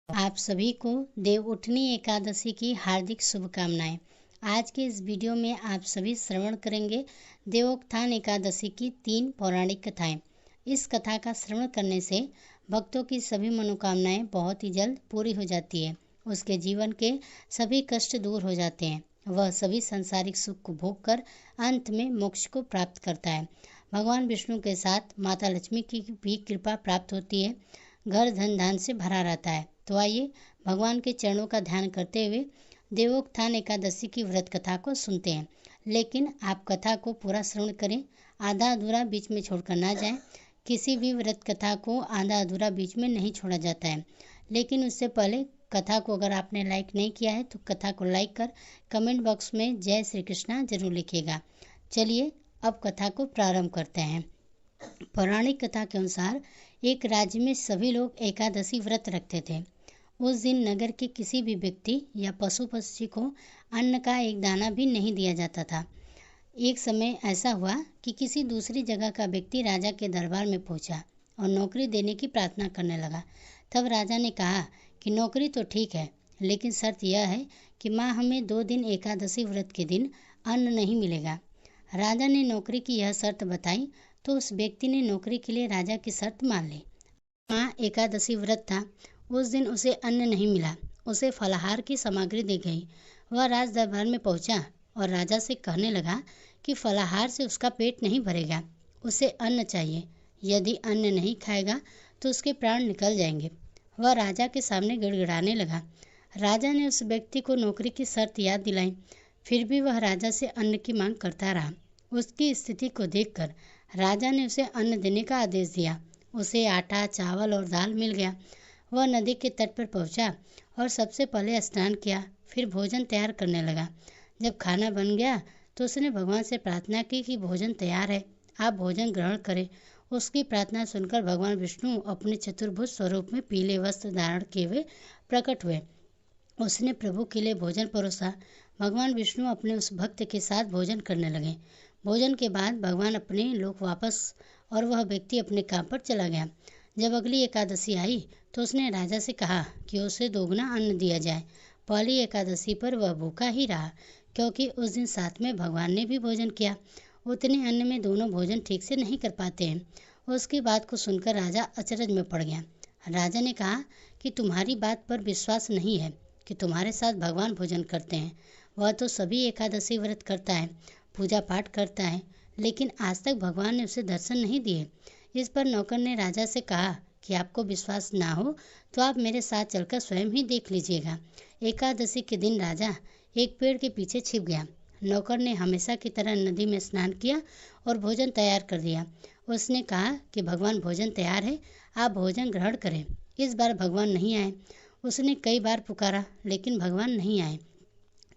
आप सभी को देवउठनी एकादशी की हार्दिक शुभकामनाएं। आज के इस वीडियो में आप सभी श्रवण करेंगे देवोत्थान एकादशी की 3 पौराणिक कथाएं। इस कथा का श्रवण करने से भक्तों की सभी मनोकामनाएं बहुत ही जल्द पूरी हो जाती है। उसके जीवन के सभी कष्ट दूर हो जाते हैं। वह सभी सांसारिक सुख को भोग कर अंत में मोक्ष को प्राप्त करता है। भगवान विष्णु के साथ माता लक्ष्मी की भी कृपा प्राप्त होती है। घर धन धान से भरा रहता है। तो आइए भगवान के चरणों का ध्यान करते हुए देवोत्थान एकादशी की व्रत कथा को सुनते हैं। लेकिन आप कथा को पूरा श्रवण करें, आधा अधूरा बीच में छोड़कर ना जाएं। किसी भी व्रत कथा को आधा अधूरा बीच में नहीं छोड़ा जाता है। लेकिन उससे पहले कथा को अगर आपने लाइक नहीं किया है तो कथा को लाइक कर कमेंट बॉक्स में जय श्री कृष्णा जरूर लिखिएगा। चलिए अब कथा को प्रारंभ करते हैं। पौराणिक कथा के अनुसार एक राज्य में सभी लोग एकादशी व्रत रखते थे। उस दिन नगर के किसी भी व्यक्ति या पशु पक्षी को अन्न का एक दाना भी नहीं दिया जाता था। एक समय ऐसा हुआ कि किसी दूसरी जगह का व्यक्ति राजा के दरबार में पहुंचा और नौकरी देने की प्रार्थना करने लगा। तब राजा ने कहा कि नौकरी तो ठीक है, लेकिन शर्त यह है कि माँ हमें 2 दिन एकादशी व्रत के दिन अन्न नहीं मिलेगा। राजा ने नौकरी की यह शर्त बताई तो उस व्यक्ति ने नौकरी के लिए राजा की शर्त मान ली। माँ एकादशी व्रत था, उस दिन उसे अन्न नहीं मिला। उसे फलाहार की सामग्री दी गई। वह राज दरबार में पहुंचा और राजा से कहने लगा कि फलाहार से उसका पेट नहीं भरेगा, उसे अन्न चाहिए। यदि अन्न नहीं खाएगा तो उसके प्राण निकल जाएंगे। वह राजा के सामने गिड़गिड़ाने लगा। राजा ने उस व्यक्ति को नौकरी की शर्त याद दिलाई, फिर भी वह राजा से अन्न की मांग करता रहा। उसकी स्थिति को देखकर राजा ने उसे अन्न देने का आदेश दिया। उसे आटा, चावल और दाल मिल गया। वह नदी के तट पर पहुंचा और सबसे पहले स्नान किया, फिर भोजन तैयार करने लगा। जब खाना बन गया तो उसने भगवान से प्रार्थना की कि भोजन तैयार है, आप भोजन ग्रहण करें। उसकी प्रार्थना सुनकर भगवान विष्णु अपने चतुर्भुज स्वरूप में पीले वस्त्र धारण किए हुए प्रकट हुए। उसने प्रभु के लिए भोजन परोसा। भगवान विष्णु अपने उस भक्त के साथ भोजन करने लगे। भोजन के बाद भगवान अपने लोक वापस और वह व्यक्ति अपने काम पर चला गया। जब अगली एकादशी आई तो उसने राजा से कहा कि उसे दोगुना अन्न दिया जाए। पहली एकादशी पर वह भूखा ही रहा, क्योंकि उस दिन साथ में भगवान ने भी भोजन किया। उतने अन्न में दोनों भोजन ठीक से नहीं कर पाते हैं। उसकी बात को सुनकर राजा अचरज में पड़ गया। राजा ने कहा कि तुम्हारी बात पर विश्वास नहीं है कि तुम्हारे साथ भगवान भोजन करते हैं। वह तो सभी एकादशी व्रत करता है, पूजा पाठ करता है, लेकिन आज तक भगवान ने उसे दर्शन नहीं दिए। इस पर नौकर ने राजा से कहा कि आपको विश्वास ना हो तो आप मेरे साथ चलकर स्वयं ही देख लीजिएगा। एकादशी के दिन राजा एक पेड़ के पीछे छिप गया। नौकर ने हमेशा की तरह नदी में स्नान किया और भोजन तैयार कर दिया। उसने कहा कि भगवान भोजन तैयार है, आप भोजन ग्रहण करें। इस बार भगवान नहीं आए। उसने कई बार पुकारा लेकिन भगवान नहीं आए।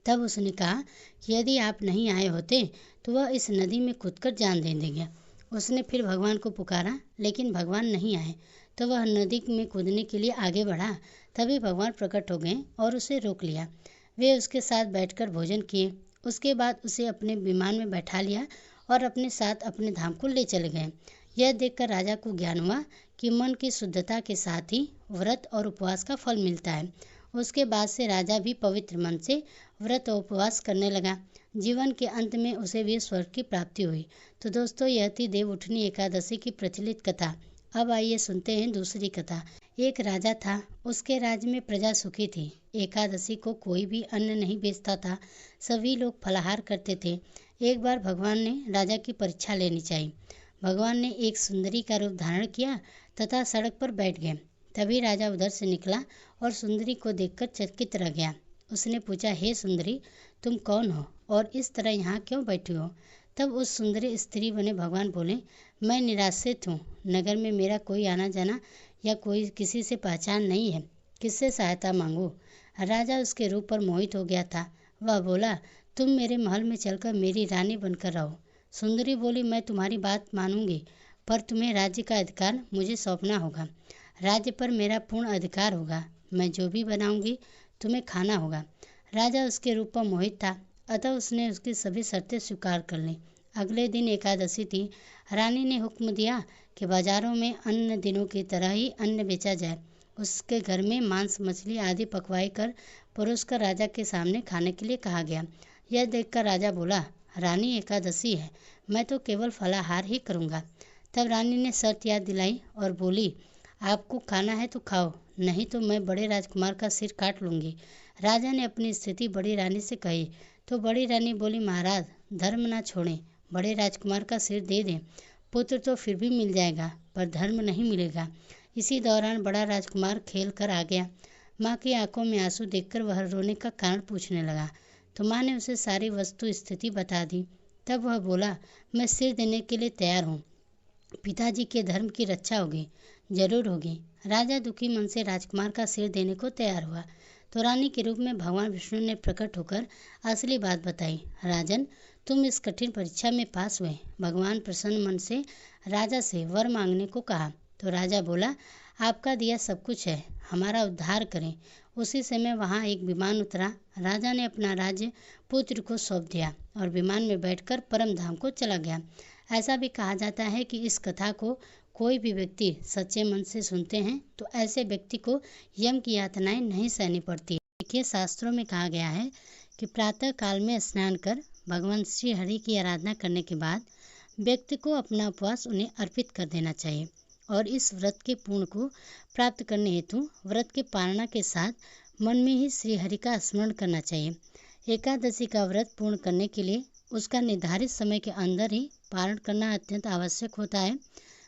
तब उसने कहा कि यदि आप नहीं आए होते तो वह इस नदी में कूदकर जान दे देंगे। उसने फिर भगवान को पुकारा लेकिन भगवान नहीं आए तो वह नदी में कूदने के लिए आगे बढ़ा। तभी भगवान प्रकट हो गए और उसे रोक लिया। वे उसके साथ बैठकर भोजन किए। उसके बाद उसे अपने विमान में बैठा लिया और अपने साथ अपने धाम को ले चले गए। यह देखकर राजा को ज्ञान हुआ कि मन की शुद्धता के साथ ही व्रत और उपवास का फल मिलता है। उसके बाद से राजा भी पवित्र मन से व्रत और उपवास करने लगा। जीवन के अंत में उसे भी स्वर्ग की प्राप्ति हुई। तो दोस्तों, यह थी देवउठनी एकादशी की प्रचलित कथा। अब आइए सुनते हैं दूसरी कथा। एक राजा था, उसके राज्य में प्रजा सुखी थी। एकादशी को कोई भी अन्न नहीं बेचता था, सभी लोग फलाहार करते थे। एक बार भगवान ने राजा की परीक्षा लेनी चाहिए। भगवान ने एक सुंदरी का रूप धारण किया तथा सड़क पर बैठ गए। तभी राजा उधर से निकला और सुंदरी को देखकर चकित रह गया। उसने पूछा, हे सुंदरी, तुम कौन हो और इस तरह यहाँ क्यों बैठी हो? तब उस सुंदरी स्त्री बने भगवान बोले, मैं निराश्रित हूँ, नगर में मेरा कोई आना जाना या कोई किसी से पहचान नहीं है, किससे सहायता मांगू? राजा उसके रूप पर मोहित हो गया था। वह बोला, तुम मेरे महल में चलकर मेरी रानी बनकर रहो। सुंदरी बोली, मैं तुम्हारी बात मानूंगी, पर तुम्हें राज्य का अधिकार मुझे सौंपना होगा। राज्य पर मेरा पूर्ण अधिकार होगा। मैं जो भी बनाऊंगी तुम्हें खाना होगा। राजा उसके रूप पर मोहित था, अतः उसने उसकी सभी शर्तें स्वीकार कर लीं। अगले दिन एकादशी थी। रानी ने हुक्म दिया कि बाजारों में अन्य दिनों की तरह ही अन्न बेचा जाए। उसके घर में मांस मछली आदि पकवाई कर परोसकर राजा के सामने खाने के लिए कहा गया। यह देखकर राजा बोला, रानी एकादशी है, मैं तो केवल फलाहार ही करूँगा। तब रानी ने शर्त याद दिलाई और बोली, आपको खाना है तो खाओ, नहीं तो मैं बड़े राजकुमार का सिर काट लूँगी। राजा ने अपनी स्थिति बड़ी रानी से कही तो बड़ी रानी बोली, महाराज धर्म ना छोड़ें, बड़े राजकुमार का सिर दे दें। पुत्र तो फिर भी मिल जाएगा पर धर्म नहीं मिलेगा। इसी दौरान बड़ा राजकुमार खेल कर आ गया। माँ की आंखों में आंसू देखकर वह रोने का कारण पूछने लगा तो माँ ने उसे सारी वस्तु स्थिति बता दी। तब वह बोला, मैं सिर देने के लिए तैयार हूँ, पिताजी के धर्म की रक्षा होगी, जरूर होगी। राजा दुखी मन से राजकुमार का सिर देने को तैयार हुआ तो रानी के रूप में भगवान विष्णु ने प्रकट होकर असली बात बताई। राजन, तुम इस कठिन परीक्षा में पास हुए। भगवान प्रसन्न मन से राजा से वर मांगने को कहा तो राजा बोला, आपका दिया सब कुछ है, हमारा उद्धार करें। उसी समय वहाँ एक विमान उतरा। राजा ने अपना राज्य पुत्र को सौंप दिया और विमान में बैठकर परम धाम को चला गया। ऐसा भी कहा जाता है कि इस कथा को कोई भी व्यक्ति सच्चे मन से सुनते हैं तो ऐसे व्यक्ति को यम की यातनाएं नहीं सहनी पड़ती। देखिए, शास्त्रों में कहा गया है कि प्रातः काल में स्नान कर भगवान श्री हरि की आराधना करने के बाद व्यक्ति को अपना उपवास उन्हें अर्पित कर देना चाहिए और इस व्रत के पूर्ण को प्राप्त करने हेतु व्रत के पालना के साथ मन में ही श्री हरि का स्मरण करना चाहिए। एकादशी का व्रत पूर्ण करने के लिए उसका निर्धारित समय के अंदर ही पालन करना अत्यंत आवश्यक होता है।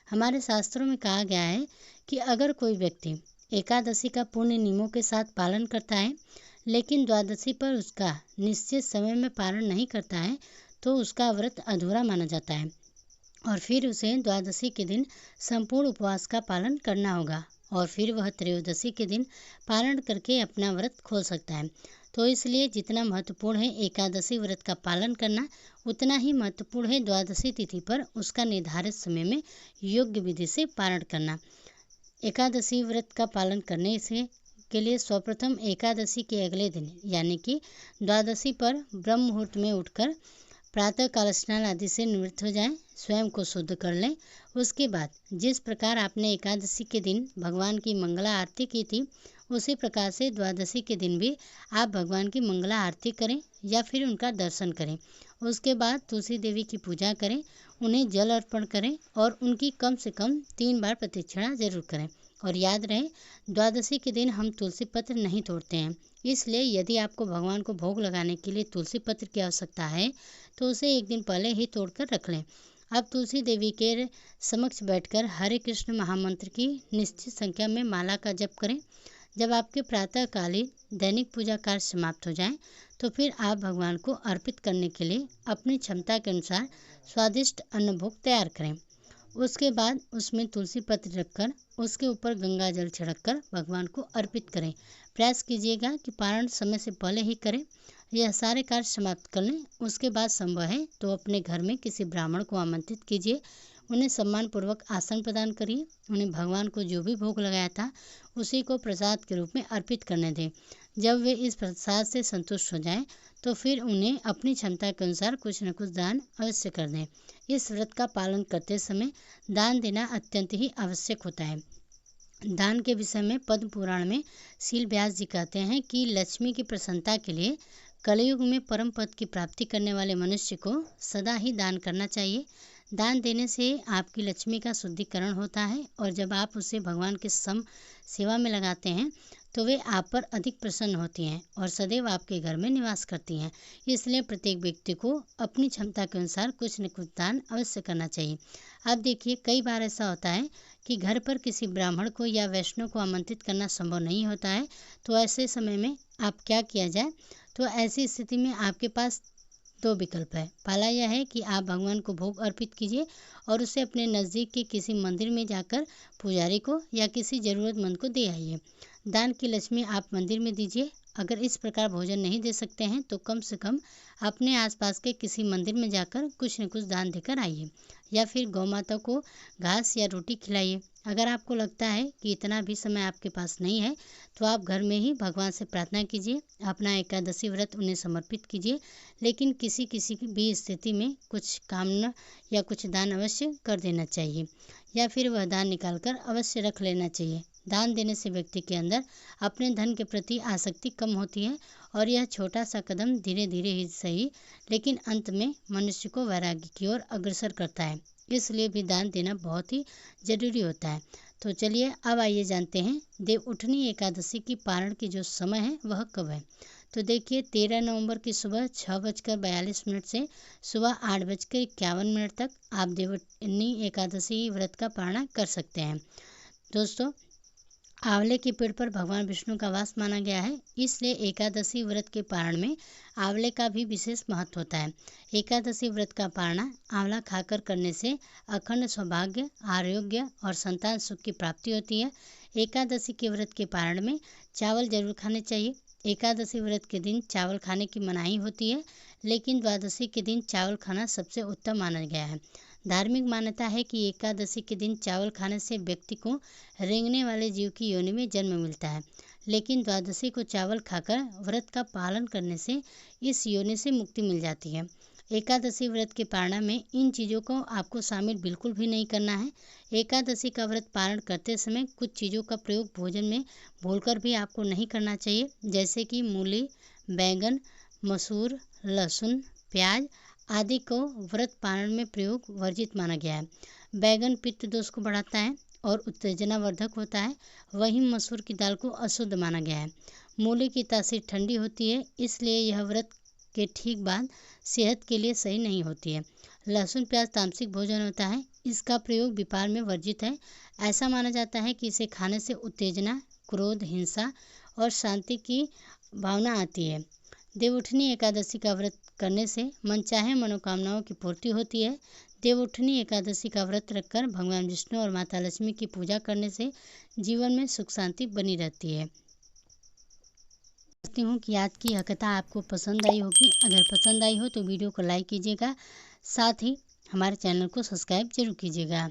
हमारे शास्त्रों में कहा गया है कि अगर कोई व्यक्ति एकादशी का पुण्य नियमों के साथ पालन करता है लेकिन द्वादशी पर उसका निश्चित समय में पालन नहीं करता है तो उसका व्रत अधूरा माना जाता है और फिर उसे द्वादशी के दिन संपूर्ण उपवास का पालन करना होगा और फिर वह त्रयोदशी के दिन पालन करके अपना व्रत खोल सकता है। तो इसलिए जितना महत्वपूर्ण है एकादशी व्रत का पालन करना, उतना ही महत्वपूर्ण है द्वादशी तिथि पर उसका निर्धारित समय में योग्य विधि से पालन करना। एकादशी व्रत का पालन करने से के लिए सर्वप्रथम एकादशी के अगले दिन यानी कि द्वादशी पर ब्रह्म मुहूर्त में उठकर प्रातः काल स्नान आदि से निवृत्त हो जाएं, स्वयं को शुद्ध कर लें। उसके बाद जिस प्रकार आपने एकादशी के दिन भगवान की मंगला आरती की थी उसी प्रकार से द्वादशी के दिन भी आप भगवान की मंगला आरती करें या फिर उनका दर्शन करें। उसके बाद तुलसी देवी की पूजा करें, उन्हें जल अर्पण करें और उनकी कम से कम 3 बार प्रदक्षिणा जरूर करें। और याद रहे, द्वादशी के दिन हम तुलसी पत्र नहीं तोड़ते हैं, इसलिए यदि आपको भगवान को भोग लगाने के लिए तुलसी पत्र की आवश्यकता है तो उसे एक दिन पहले ही तोड़कर रख लें। अब तुलसी देवी के समक्ष बैठकर हरे कृष्ण महामंत्र की निश्चित संख्या में माला का जप करें। जब आपके प्रातःकालीन दैनिक पूजा कार्य समाप्त हो जाएं, तो फिर आप भगवान को अर्पित करने के लिए अपनी क्षमता के अनुसार स्वादिष्ट अन्न भोग तैयार करें। उसके बाद उसमें तुलसी पत्र रखकर उसके ऊपर गंगा जल छिड़ककर भगवान को अर्पित करें। प्रयास कीजिएगा कि पारण समय से पहले ही करें। यह सारे कार्य समाप्त कर लें। उसके बाद संभव है तो अपने घर में किसी ब्राह्मण को आमंत्रित कीजिए, उन्हें सम्मानपूर्वक आसन प्रदान करिए, उन्हें भगवान को जो भी भोग लगाया था उसी को प्रसाद के रूप में अर्पित करने दें। जब वे इस प्रसाद से संतुष्ट हो जाएं, तो फिर उन्हें अपनी क्षमता के अनुसार कुछ न कुछ दान अवश्य कर दें। इस व्रत का पालन करते समय दान देना अत्यंत ही आवश्यक होता है। दान के विषय में पद्म पुराण में शील व्यास जी कहते हैं कि लक्ष्मी की प्रसन्नता के लिए कलयुग में परम पद की प्राप्ति करने वाले मनुष्य को सदा ही दान करना चाहिए। दान देने से आपकी लक्ष्मी का शुद्धिकरण होता है और जब आप उसे भगवान के सम सेवा में लगाते हैं तो वे आप पर अधिक प्रसन्न होती हैं और सदैव आपके घर में निवास करती हैं। इसलिए प्रत्येक व्यक्ति को अपनी क्षमता के अनुसार कुछ न कुछ दान अवश्य करना चाहिए। अब देखिए, कई बार ऐसा होता है कि घर पर किसी ब्राह्मण को या वैष्णव को आमंत्रित करना संभव नहीं होता है, तो ऐसे समय में आप क्या किया जाए? तो ऐसी स्थिति में आपके पास 2 विकल्प है। पहला यह है कि आप भगवान को भोग अर्पित कीजिए और उसे अपने नज़दीक के किसी मंदिर में जाकर पुजारी को या किसी ज़रूरतमंद को दे आइए। दान की लक्ष्मी आप मंदिर में दीजिए। अगर इस प्रकार भोजन नहीं दे सकते हैं तो कम से कम अपने आसपास के किसी मंदिर में जाकर कुछ न कुछ दान देकर आइए या फिर गौ माता को घास या रोटी खिलाइए। अगर आपको लगता है कि इतना भी समय आपके पास नहीं है तो आप घर में ही भगवान से प्रार्थना कीजिए, अपना एकादशी व्रत उन्हें समर्पित कीजिए। लेकिन किसी किसी की भी स्थिति में कुछ कामना या कुछ दान अवश्य कर देना चाहिए या फिर वह दान निकाल कर अवश्य रख लेना चाहिए। दान देने से व्यक्ति के अंदर अपने धन के प्रति आसक्ति कम होती है और यह छोटा सा कदम धीरे धीरे ही सही लेकिन अंत में मनुष्य को वैराग्य की ओर अग्रसर करता है। इसलिए भी दान देना बहुत ही जरूरी होता है। तो चलिए अब आइए जानते हैं देवउठनी एकादशी की पारण की जो समय है वह कब है। तो देखिए 13 नवंबर की सुबह 6:42 से सुबह 8:51 तक आप देवउठनी एकादशी व्रत का पारण कर सकते हैं। दोस्तों, आंवले के पेड़ पर भगवान विष्णु का वास माना गया है, इसलिए एकादशी व्रत के पारण में आंवले का भी विशेष महत्व होता है। एकादशी व्रत का पारण आंवला खाकर करने से अखंड सौभाग्य, आरोग्य और संतान सुख की प्राप्ति होती है। एकादशी के व्रत के पारण में चावल जरूर खाने चाहिए। एकादशी व्रत के दिन चावल खाने की मनाही होती है, लेकिन द्वादशी के दिन चावल खाना सबसे उत्तम माना गया है। धार्मिक मान्यता है कि एकादशी के दिन चावल खाने से व्यक्ति को रेंगने वाले जीव की योनि में जन्म मिलता है, लेकिन द्वादशी को चावल खाकर व्रत का पालन करने से इस योनि से मुक्ति मिल जाती है। एकादशी व्रत के पारण में इन चीज़ों को आपको शामिल बिल्कुल भी नहीं करना है। एकादशी का व्रत पारण करते समय कुछ चीज़ों का प्रयोग भोजन में भूलकर भी आपको नहीं करना चाहिए, जैसे कि मूली, बैंगन, मसूर, लहसुन, प्याज आदि को व्रत पारण में प्रयोग वर्जित माना गया है। बैंगन पित्त दोष को बढ़ाता है और उत्तेजनावर्धक होता है, वहीं मसूर की दाल को अशुद्ध माना गया है। मूली की तासीर ठंडी होती है, इसलिए यह व्रत के ठीक बाद सेहत के लिए सही नहीं होती है। लहसुन प्याज तामसिक भोजन होता है, इसका प्रयोग व्यापार में वर्जित है। ऐसा माना जाता है कि इसे खाने से उत्तेजना, क्रोध, हिंसा और शांति की भावना आती है। देवउठनी एकादशी का व्रत करने से मनचाहे मनोकामनाओं की पूर्ति होती है। देवउठनी एकादशी का व्रत रखकर भगवान विष्णु और माता लक्ष्मी की पूजा करने से जीवन में सुख शांति बनी रहती है। चाहती हूँ कि आज की यह कथा आपको पसंद आई होगी। अगर पसंद आई हो तो वीडियो को लाइक कीजिएगा, साथ ही हमारे चैनल को सब्सक्राइब जरूर कीजिएगा।